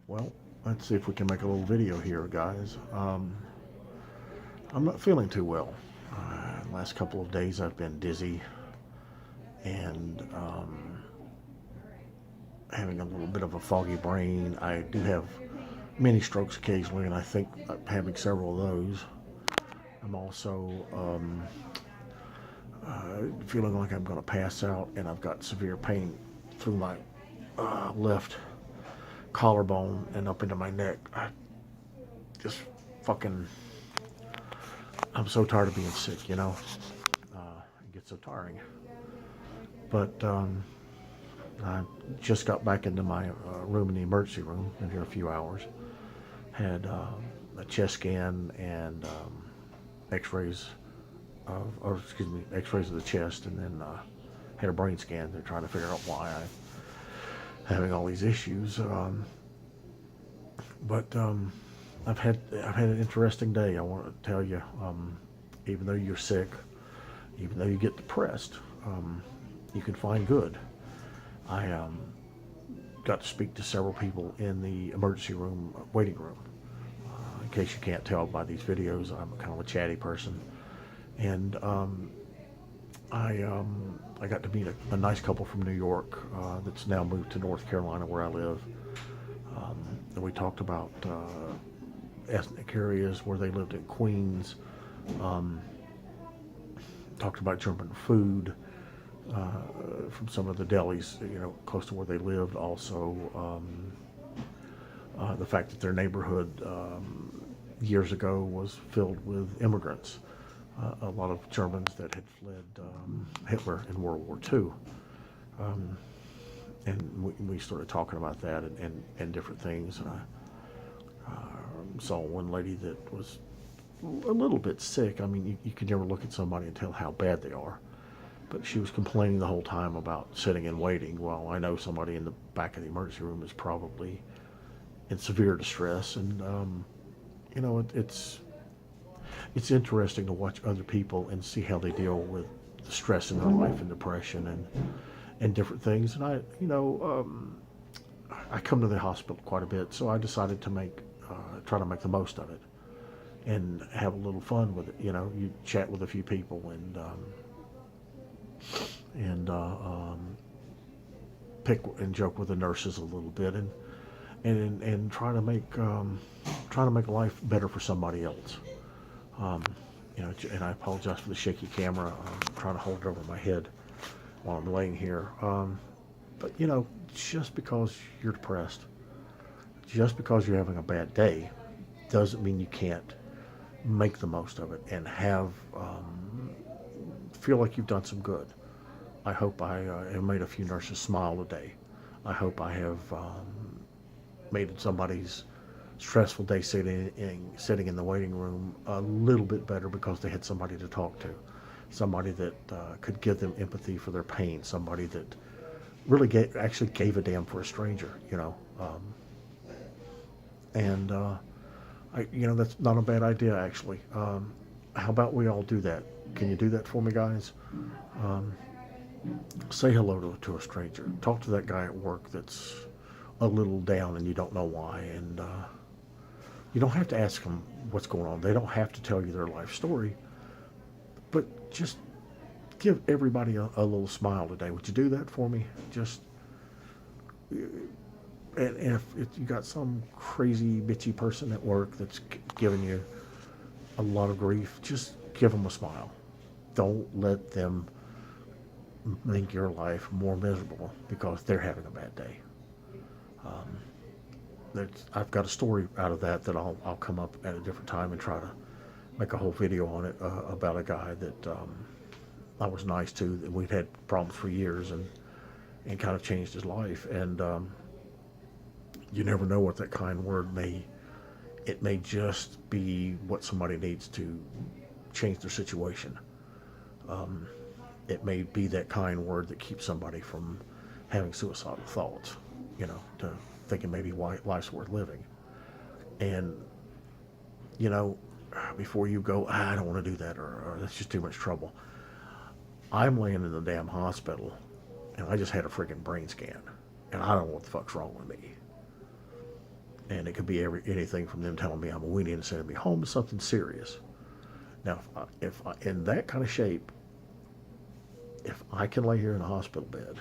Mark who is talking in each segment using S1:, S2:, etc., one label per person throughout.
S1: Well, let's see if we can make a little video here, guys. I'm not feeling too well. Last couple of days I've been dizzy and having a little bit of a foggy brain. I do have mini strokes occasionally, and I think I'm having several of those. I'm also feeling like I'm going to pass out, and I've got severe pain through my left collarbone and up into my neck. I just fucking, I'm so tired of being sick, you know? It gets so tiring. But I just got back into my room in the emergency room. Been here a few hours. Had a chest scan and X-rays or excuse me, X-rays of the chest, and then had a brain scan. They're trying to figure out why I'm having all these issues. But I've had an interesting day. I want to tell you. Even though you're sick, even though you get depressed, you can find good. I got to speak to several people in the emergency room waiting room. In case you can't tell by these videos, I'm kind of a chatty person, and I got to meet a nice couple from New York that's now moved to North Carolina where I live. And we talked about ethnic areas where they lived in Queens. Um, Talked about German food from some of the delis, close to where they lived. Also, the fact that their neighborhood years ago was filled with immigrants, a lot of Germans that had fled Hitler in World War II. And we started talking about that and different things. And I saw one lady that was a little bit sick. I mean, you can never look at somebody and tell how bad they are. But she was complaining the whole time about sitting and waiting. Well, I know somebody in the back of the emergency room is probably in severe distress, and it's interesting to watch other people and see how they deal with the stress in their life and depression and different things. And I come to the hospital quite a bit, so I decided to try to make the most of it and have a little fun with it. You chat with a few people and pick and joke with the nurses a little bit and try to make life better for somebody else. Um, and I apologize for the shaky camera. I'm trying to hold it over my head while I'm laying here. But just because you're depressed, just because you're having a bad day, doesn't mean you can't make the most of it and feel like you've done some good. I hope I have made a few nurses smile today. I hope I have made somebody's stressful day sitting in the waiting room a little bit better because they had somebody to talk to, somebody that could give them empathy for their pain, somebody that really actually gave a damn for a stranger. And that's not a bad idea, actually. How about we all do that? Can you do that for me, guys? Um, Say hello to a stranger. Talk to that guy at work that's a little down and you don't know why. And you don't have to ask them what's going on. They don't have to tell you their life story. But just give everybody a little smile today. Would you do that for me? Just and if you got some crazy bitchy person at work that's giving you a lot of grief, just give them a smile. Don't let them make your life more miserable because they're having a bad day. I've got a story out of that I'll come up at a different time and try to make a whole video on it about a guy that I was nice to, that we'd had problems for years and kind of changed his life. And you never know what that kind word may just be what somebody needs to change their situation. Um, it may be that kind word that keeps somebody from having suicidal thoughts, to thinking maybe why life's worth living. And, you know, before you go, I don't want to do that, or that's just too much trouble. I'm laying in the damn hospital, and I just had a freaking brain scan, and I don't know what the fuck's wrong with me. And it could be anything from them telling me I'm a weenie and sending me home to something serious. Now, if I, in that kind of shape, if I can lay here in a hospital bed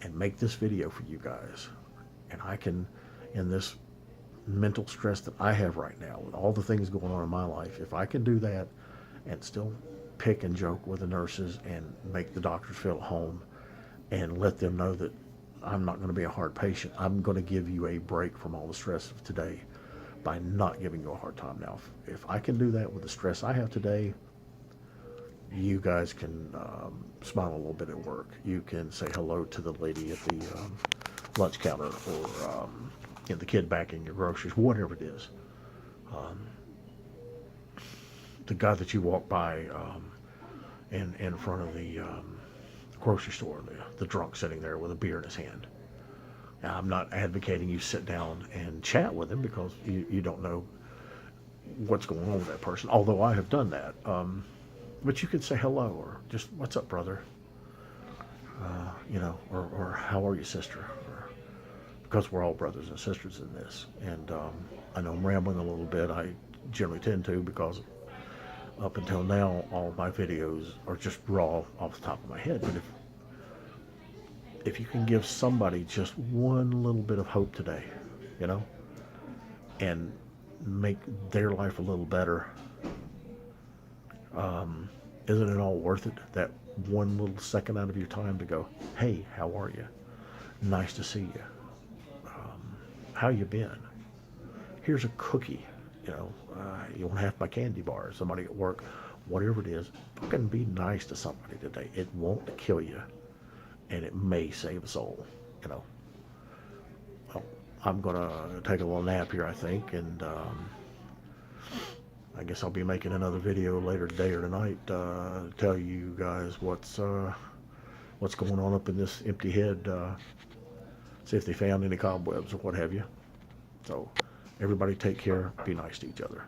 S1: and make this video for you guys, and I can, in this mental stress that I have right now, with all the things going on in my life, if I can do that and still pick and joke with the nurses and make the doctors feel at home and let them know that I'm not going to be a hard patient, I'm going to give you a break from all the stress of today by not giving you a hard time. Now, if I can do that with the stress I have today, you guys can smile a little bit at work. You can say hello to the lady at the lunch counter, or the kid bagging your groceries, whatever it is. The guy that you walk by in front of the grocery store, the drunk sitting there with a beer in his hand. Now, I'm not advocating you sit down and chat with him, because you don't know what's going on with that person, although I have done that. But you could say hello, or just, what's up, brother? Or how are you, sister? Because we're all brothers and sisters in this. And I know I'm rambling a little bit. I generally tend to, because up until now, all of my videos are just raw off the top of my head. But if you can give somebody just one little bit of hope today, and make their life a little better, isn't it all worth it? That one little second out of your time to go, hey, how are you? Nice to see you. How you been? Here's a cookie. You want half my candy bar. Somebody at work, whatever it is, fucking be nice to somebody today. It won't kill you, and it may save a soul. Well, I'm gonna take a little nap here, I think, and I guess I'll be making another video later today or tonight to tell you guys what's going on up in this empty head. See if they found any cobwebs or what have you. So everybody take care. Be nice to each other.